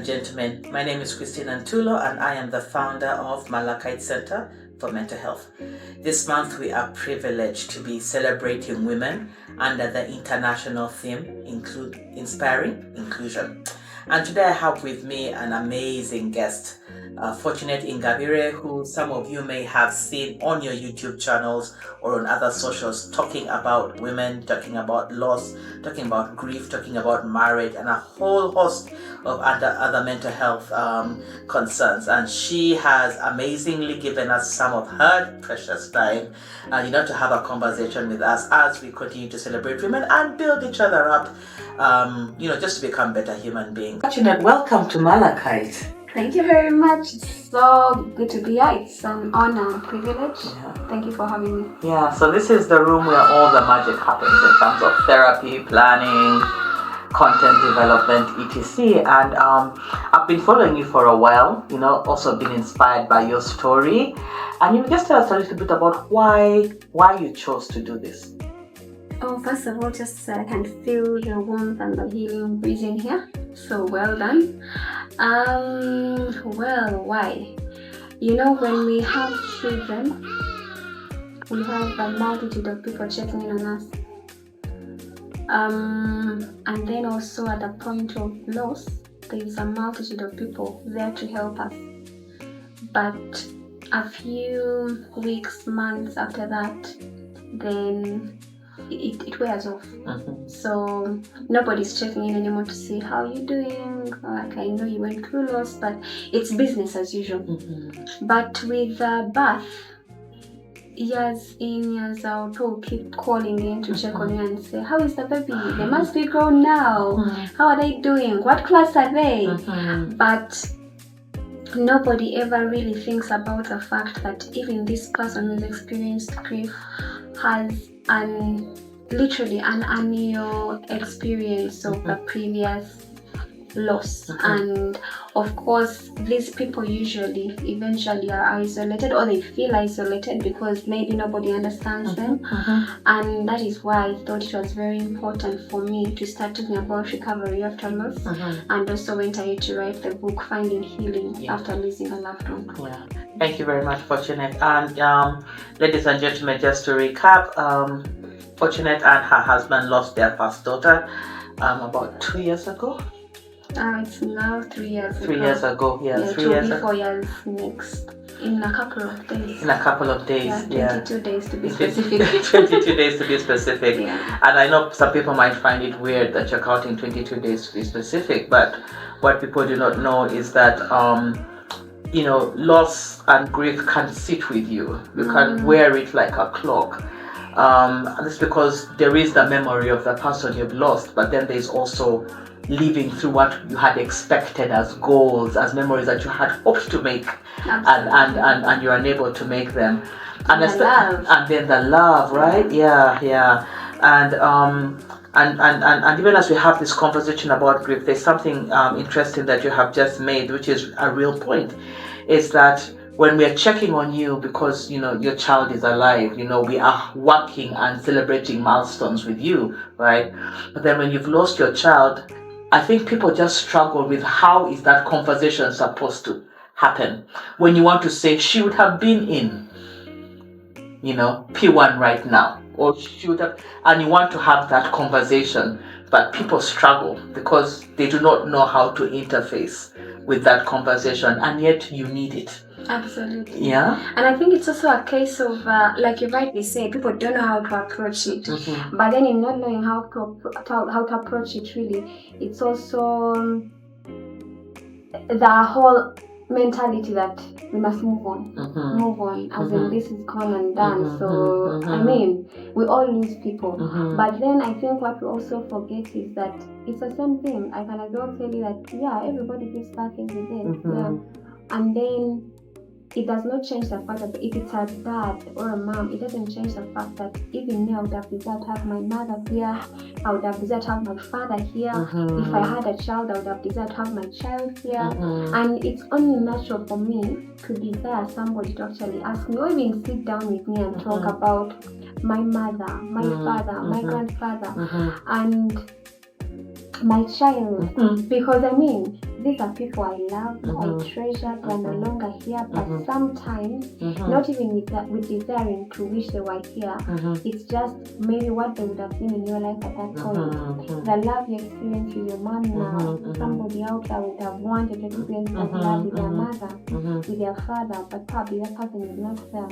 and gentlemen, my name is Ntulo and I am the founder of Malachite Center for Mental Health. This month we are privileged to be celebrating women under the international theme, Inspiring Inclusion. And today I have with me an amazing guest, Fortunate Ingabire, who some of you may have seen on your YouTube channels or on other socials, talking about women, talking about loss, talking about grief, talking about marriage, and a whole host of other mental health concerns. And she has amazingly given us some of her precious time, to have a conversation with us as we continue to celebrate women and build each other up, just to become better human beings. Fortunate, welcome to Malachite. Thank you very much. It's so good to be here. It's an honor and privilege. Yeah. Thank you for having me. Yeah, so this is the room where all the magic happens in terms of therapy, planning, content development, etc. And I've been following you for a while, also been inspired by your story. And you just tell us a little bit about why you chose to do this. Oh, first of all, just I can feel the warmth and the healing breathing here. So well done. Why? When we have children, we have a multitude of people checking in on us. And then also at the point of loss, there is a multitude of people there to help us. But a few weeks, months after that, then it wears off. Mm-hmm. So nobody's checking in anymore to see how you're doing. Like, I know you went through loss, but it's business as usual. Mm-hmm. But with birth, years in, years out, people keep calling in to check on you and say, how is the baby? They must be grown now. Mm-hmm. How are they doing? What class are they? Mm-hmm. But nobody ever really thinks about the fact that even this person who's experienced grief has literally an annual experience of the previous loss. Okay. And of course, these people usually eventually are isolated, or they feel isolated because maybe nobody understands them. And that is why I thought it was very important for me to start talking about recovery after loss, and also went ahead to write the book Finding Healing After Losing a Loved One. Yeah. Thank you very much, Fortunate. And ladies and gentlemen, just to recap, Fortunate and her husband lost their first daughter about 2 years ago. It's now 3 years ago. 3 years ago, yeah. 3 years ago. 4 years next. In a couple of days. Yeah, 22 days to be specific. 22 days to be specific. Yeah. And I know some people might find it weird that you're counting 22 days to be specific, but what people do not know is that loss and grief can sit with you. You can wear it like a cloak. That's because there is the memory of the person you've lost, but then there's also living through what you had expected as goals, as memories that you had hoped to make, and you're unable to make them. And then the love, right? Yeah. And even as we have this conversation about grief, there's something interesting that you have just made, which is a real point, is that when we are checking on you because your child is alive, we are working and celebrating milestones with you, right? But then when you've lost your child, I think people just struggle with how is that conversation supposed to happen when you want to say she would have been in P1 right now, or she would have, and you want to have that conversation, but people struggle because they do not know how to interface with that conversation, and yet you need it. Absolutely. Yeah. And I think it's also a case of, like you rightly say, people don't know how to approach it. Mm-hmm. But then in not knowing how to approach it, really, it's also the whole mentality that we must move on, as in this is gone and done. So I mean, we all lose people, but then I think what we also forget is that it's the same thing. I can as well tell you that everybody gives back every day, and then it does not change the fact that if it's a dad or a mom, it doesn't change the fact that even me, I would have desired to have my mother here, I would have desired to have my father here. If I had a child, I would have desired to have my child here. And it's only natural for me to desire somebody to actually ask me, or even sit down with me and talk about my mother, my father, my grandfather, and my child. Because I mean, these are people I love, I treasure, they're no longer here, but sometimes, not even with desiring to wish they were here, it's just maybe what they would have been in your life at that point. The love you experience with your mom now, somebody else that would have wanted to experience that love with their mother, with their father, but probably that person is not there.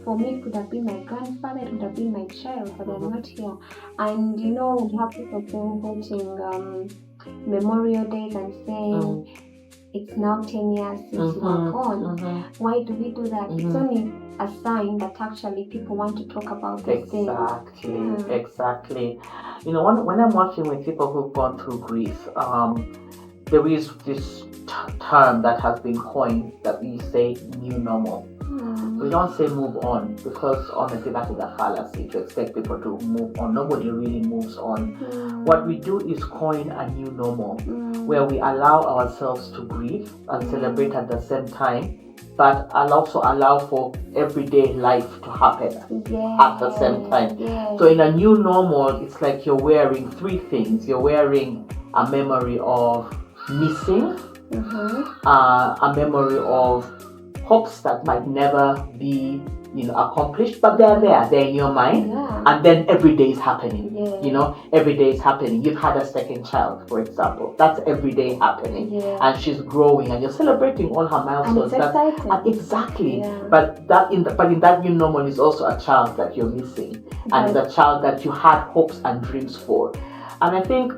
For me, it could have been my grandfather, it would have been my child, but they're not here. And we have people celebrating Memorial Days and saying it's now 10 years since you were gone. Why do we do that? It's only a sign that actually people want to talk about this thing. Exactly. When I'm working with people who've gone through grief, there is this term that has been coined that we say new normal. We don't say move on, because honestly that is a fallacy to expect people to move on. Nobody really moves on. What we do is coin a new normal where we allow ourselves to grieve and celebrate at the same time, but also allow for everyday life to happen at the same time. So in a new normal, it's like you're wearing three things. You're wearing a memory of missing, a memory of hopes that might never be accomplished, but they're in your mind, and then every day is happening. Every day is happening. You've had a second child, for example, that's every day happening, and she's growing, and you're celebrating all her milestones. Exactly. But in that new normal is also a child that you're missing, and the child that you had hopes and dreams for. And I think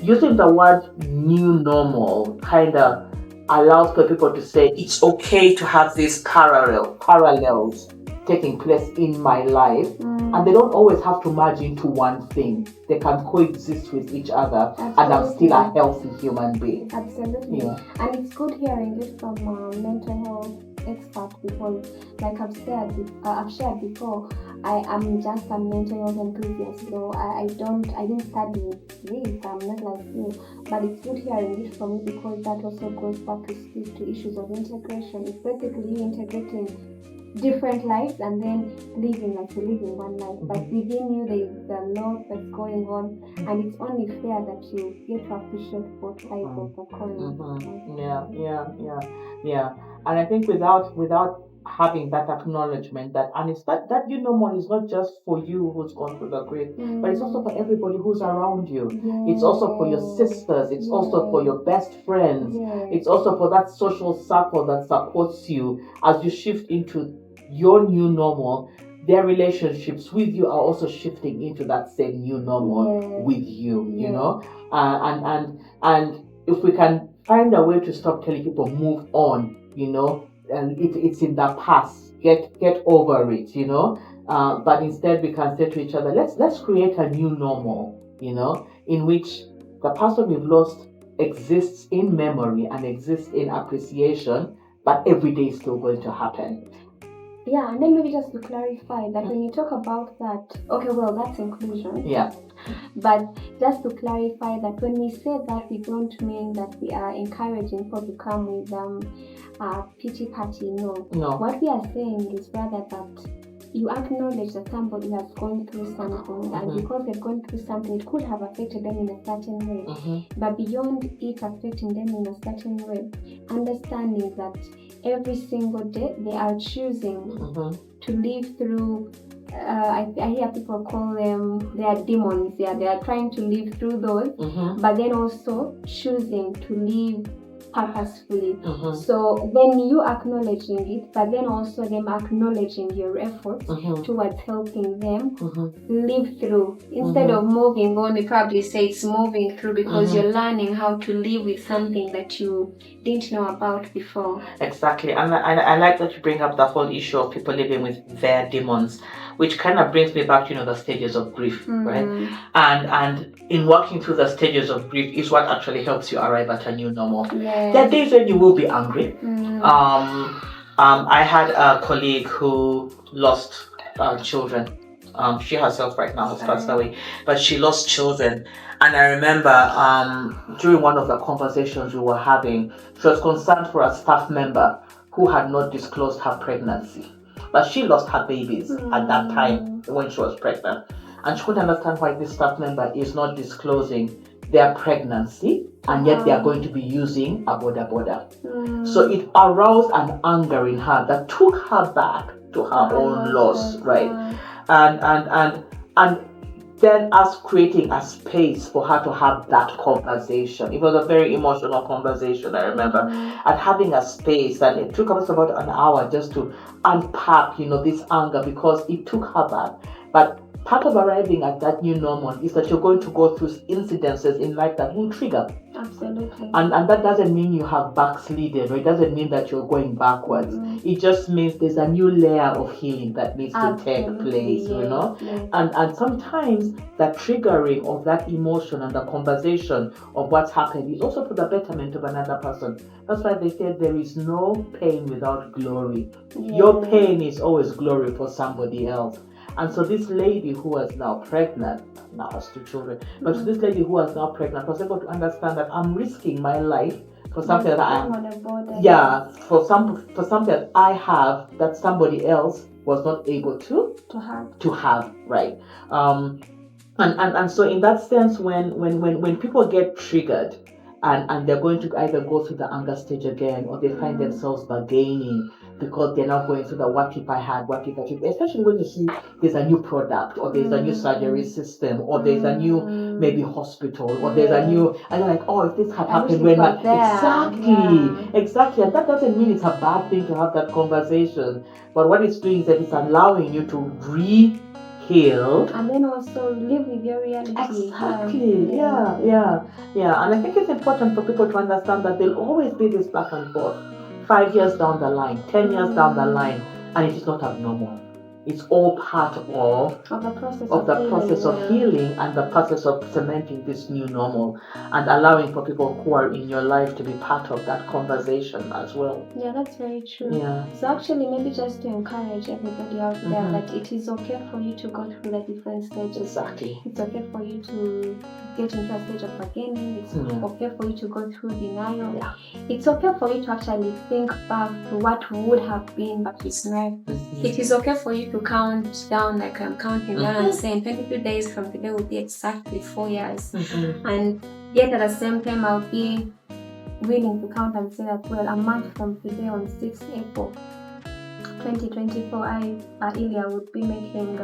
using the word new normal kind of allows for people to say it's okay to have these parallels taking place in my life, and they don't always have to merge into one thing. They can coexist with each other. Absolutely. And I'm still a healthy human being. Absolutely. And it's good hearing this from mental health expert, because like I've shared before, I am just a mental health enthusiast, so I didn't study this, I'm not like you, but it's good hearing this from you, because that also goes back to speak to issues of integration. It's basically you integrating different lives and then living one life, but within you there's a lot that's going on, and it's only fair that you get to appreciate both sides of the coin. Yeah. And I think without having that acknowledgement and it's that new normal is not just for you who's gone through the grief, but it's also for everybody who's around you. It's also for your sisters, it's also for your best friends, it's also for that social circle that supports you as you shift into your new normal. Their relationships with you are also shifting into that same new normal with you, and if we can find a way to stop telling people move on, and it's in the past, get over it, but instead we can say to each other, let's create a new normal, in which the person we've lost exists in memory and exists in appreciation, but every day is still going to happen. Yeah, and then maybe just to clarify that when you talk about that, that's inclusion. Yeah. But just to clarify that when we say that, we don't mean that we are encouraging people to come with pity party. No. What we are saying is rather that you acknowledge that somebody has gone through something, and because they've gone through something, it could have affected them in a certain way. But beyond it affecting them in a certain way, understanding that every single day they are choosing to live through. I hear people call them their demons. Yeah, they are trying to live through those, but then also choosing to live purposefully. So then you acknowledging it, but then also them acknowledging your efforts towards helping them live through. Instead of moving on, they probably say it's moving through, because you're learning how to live with something that you didn't know about before. Exactly. And I like that you bring up the whole issue of people living with their demons, which kind of brings me back to the stages of grief, right? And in working through the stages of grief is what actually helps you arrive at a new normal. There are days when you will be angry. I had a colleague who lost children. She herself right now has passed away, but she lost children. And I remember during one of the conversations we were having, she was concerned for a staff member who had not disclosed her pregnancy. But she lost her babies at that time when she was pregnant. And she couldn't understand why this staff member is not disclosing their pregnancy, and yet they are going to be using a boda. So it aroused an anger in her that took her back to her own loss, right? And then us creating a space for her to have that conversation. It was a very emotional conversation, I remember. And having a space, and it took us about an hour just to unpack, this anger, because it took her back. But part of arriving at that new normal is that you're going to go through incidences in life that will trigger. Absolutely. And that doesn't mean you have backslidden, or it doesn't mean that you're going backwards. It just means there's a new layer of healing that needs to take place, Yes. And sometimes the triggering of that emotion and the conversation of what's happened is also for the betterment of another person. That's why they said there is no pain without glory. Your pain is always glory for somebody else. And so this lady who was now pregnant, now has 2 children, but this lady who was now pregnant was able to understand that I'm risking my life for something for something that I have that somebody else was not able to have, right? And so in that sense, when people get triggered and they're going to either go through the anger stage again, or they find themselves bargaining because they're not going through the what if I had, what if I should, especially when you see there's a new product, or there's a new surgery system, or there's a new maybe hospital, or there's a new, and you're like, oh, if this had happened when my exactly, and that doesn't mean it's a bad thing to have that conversation, but what it's doing is that it's allowing you to heal, and then also live with your reality. Exactly. Yeah. And I think it's important for people to understand that there'll always be this back and forth. 5 years down the line, 10 years down the line, and it is not abnormal. It's all part of the process of healing and the process of cementing this new normal, and allowing for people who are in your life to be part of that conversation as well. Yeah, that's very true. Yeah. So actually, maybe just to encourage everybody out there that it is okay for you to go through the different stages. Exactly. It's okay for you to get into a stage of bargaining. It's okay for you to go through denial. Yeah. It's okay for you to actually think back to what would have been, but it's not. It is okay for you to count down, like I'm counting down and saying 22 days from today will be exactly 4 years. And yet at the same time, I'll be willing to count and say that, well, a month from today on 6th April 2024, Ilya would be making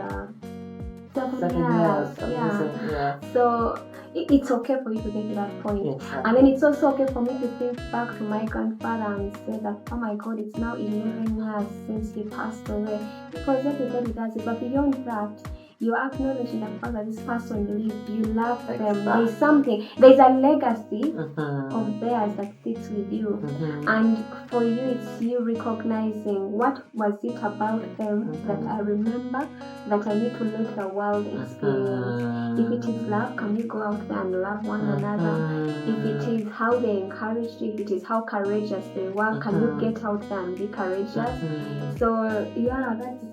7 years. Yeah. So it's okay for you to get to that point. Exactly. And then it's also okay for me to think back to my grandfather and say that, oh my God, it's now 11 years since he passed away. Because everybody does it. But beyond that, you're acknowledging the fact that this person lived, you love them. There's a legacy of theirs that sits with you. And for you, it's you recognizing what was it about them that I remember that I need to let the world experience. If it is love, can you go out there and love one another? If it is how they encouraged you, if it is how courageous they were, can you get out there and be courageous? So that's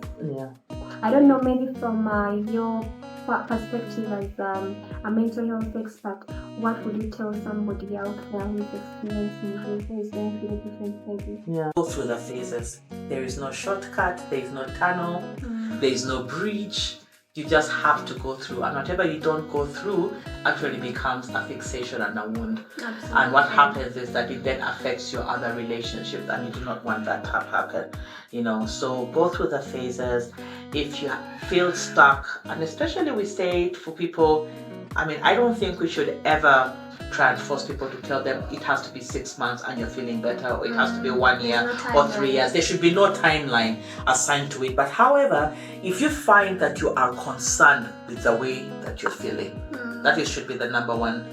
I don't know, maybe from your perspective as a mental health expert, what would you tell somebody out there who is experiencing grief, who is going through the different phases? Go through the phases. There is no shortcut, there is no tunnel, there is no bridge. You just have to go through, and whatever you don't go through actually becomes a fixation and a wound. Absolutely. And what happens is that it then affects your other relationships, and you do not want that to happen. So go through the phases. If you feel stuck, and especially we say it for people, I don't think we should ever try and force people to tell them it has to be 6 months and you're feeling better, or it has to be 1 year or 3 years. There should be no timeline assigned to it. But however, if you find that you are concerned with the way that you're feeling, that should be the number one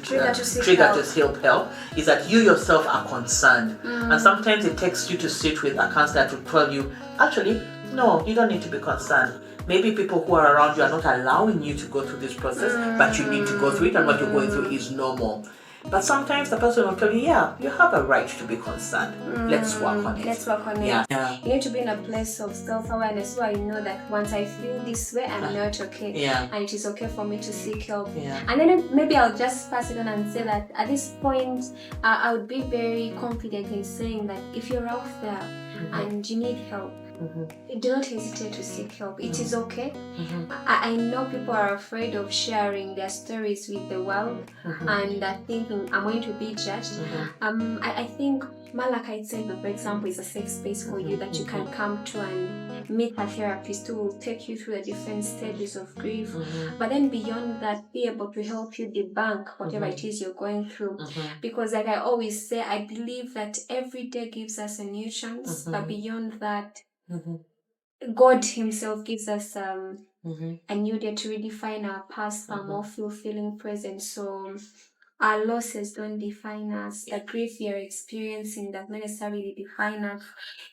trigger to seek help, is that you yourself are concerned. And sometimes it takes you to sit with a counselor to tell you, actually, no, you don't need to be concerned. Maybe people who are around you are not allowing you to go through this process, but you need to go through it, and what you're going through is normal. But sometimes the person will tell you, you have a right to be concerned. Let's work on it. Yeah. You need to be in a place of self-awareness where I know that once I feel this way, I'm not okay. And it is okay for me to seek help. And then maybe I'll just pass it on and say that at this point, I would be very confident in saying that if you're out there and you need help, do not hesitate to seek help. It is okay. I know people are afraid of sharing their stories with the world and thinking, I'm going to be judged. I think Malachite Center, for example, is a safe space for you that you can come to and meet a therapist who will take you through the different stages of grief. But then beyond that, be able to help you debunk whatever it is you're going through. Because like I always say, I believe that every day gives us a new chance. But beyond that, God Himself gives us a new day to redefine our past, our more fulfilling present. So our losses don't define us. The grief we are experiencing does not necessarily define us.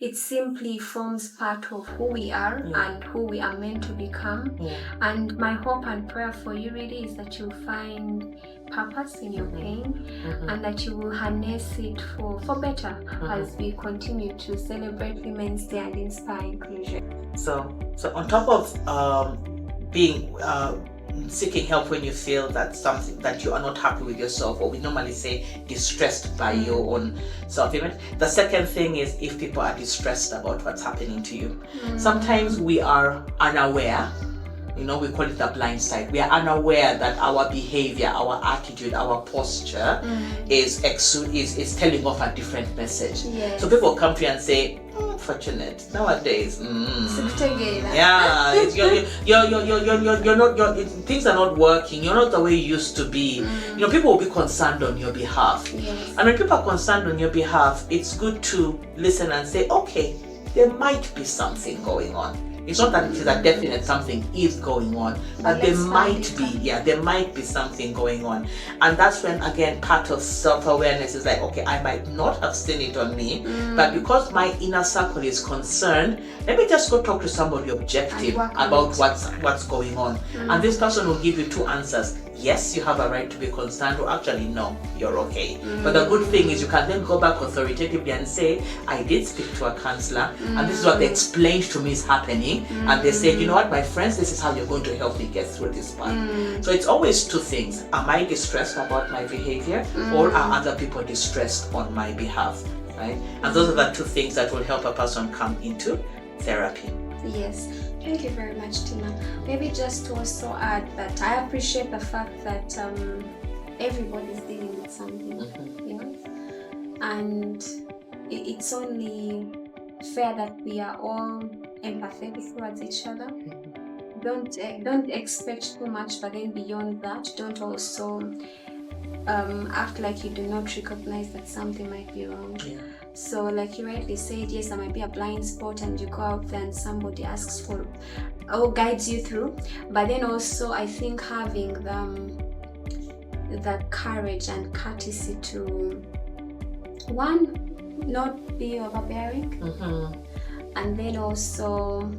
It simply forms part of who we are and who we are meant to become. And my hope and prayer for you really is that you'll find purpose in your pain and that you will harness it for better as we continue to celebrate Women's Day and inspire inclusion. So on top of being seeking help when you feel that something that you are not happy with yourself, or we normally say distressed by your own self-image, the second thing is if people are distressed about what's happening to you. Sometimes we are unaware. We call it the blind side. We are unaware that our behavior, our attitude, our posture is telling off a different message. So people come to you and say, fortunate nowadays. Yeah, you're not. Things are not working. You're not the way you used to be. People will be concerned on your behalf. And when people are concerned on your behalf, it's good to listen and say, okay, there might be something going on. It's not that it is a definite something is going on, but there might be something going on. And that's when, again, part of self-awareness is like, okay, I might not have seen it on me, but because my inner circle is concerned, let me just go talk to somebody objective about what's going on. And this person will give you two answers. Yes, you have a right to be concerned, or actually, no, you're okay. But the good thing is you can then go back authoritatively and say, I did speak to a counselor, and this is what they explained to me is happening. And they said, you know what, my friends, this is how you're going to help me get through this part. So it's always two things. Am I distressed about my behavior, or are other people distressed on my behalf? Right? And those are the two things that will help a person come into therapy. Yes. Thank you very much, Tina. Maybe just to also add that I appreciate the fact that everybody's dealing with something, and it's only fair that we are all empathetic towards each other. Don't expect too much, but then beyond that, don't also act like you do not recognize that something might be wrong. So like you rightly said, yes, there might be a blind spot and you go out there and somebody asks for or guides you through. But then also I think having the courage and courtesy to, one, not be overbearing, and then also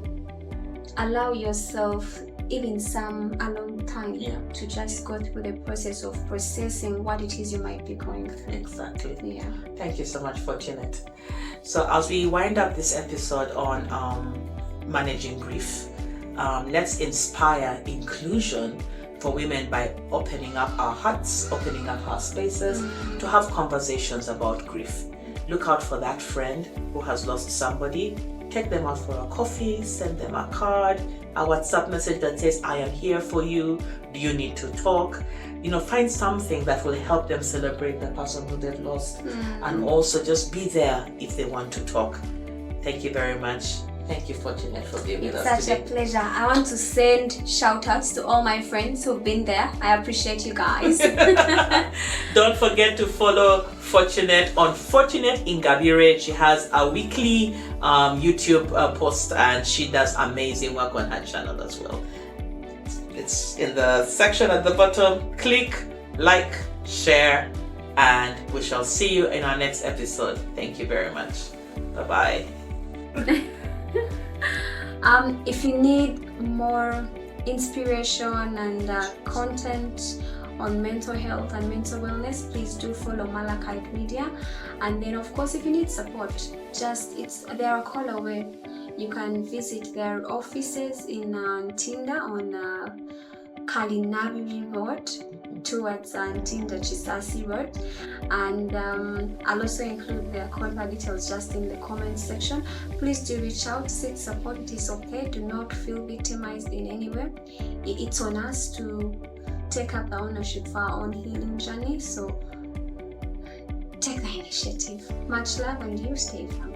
allow yourself even a long time to just go through the process of processing what it is you might be going through. Exactly. Thank you so much, Fortunate. So as we wind up this episode on managing grief, let's inspire inclusion for women by opening up our hearts, opening up our spaces to have conversations about grief. Look out for that friend who has lost somebody. Take them out for a coffee, send them a card, a WhatsApp message that says, I am here for you. Do you need to talk? Find something that will help them celebrate the person who they've lost, and also just be there if they want to talk. Thank you very much. Thank you, Fortunate, for being with us today. It's such a pleasure. I want to send shout outs to all my friends who've been there. I appreciate you guys. Don't forget to follow Fortunate on Fortunate Ingabire. She has a weekly YouTube post, and she does amazing work on her channel as well. It's in the section at the bottom. Click, like, share, and we shall see you in our next episode. Thank you very much. Bye-bye. If you need more inspiration and content on mental health and mental wellness, please do follow Malachite Media. And then of course, if you need support, they are a call away. You can visit their offices in Tinda on Kalinabiri Road, towards Ntinda Chisasi Road, and I'll also include their contact details just in the comment section. Please do reach out, seek support. It is okay. Do not feel victimized in any way. It's on us to take up the ownership for our own healing journey. So take the initiative. Much love, and you stay firm.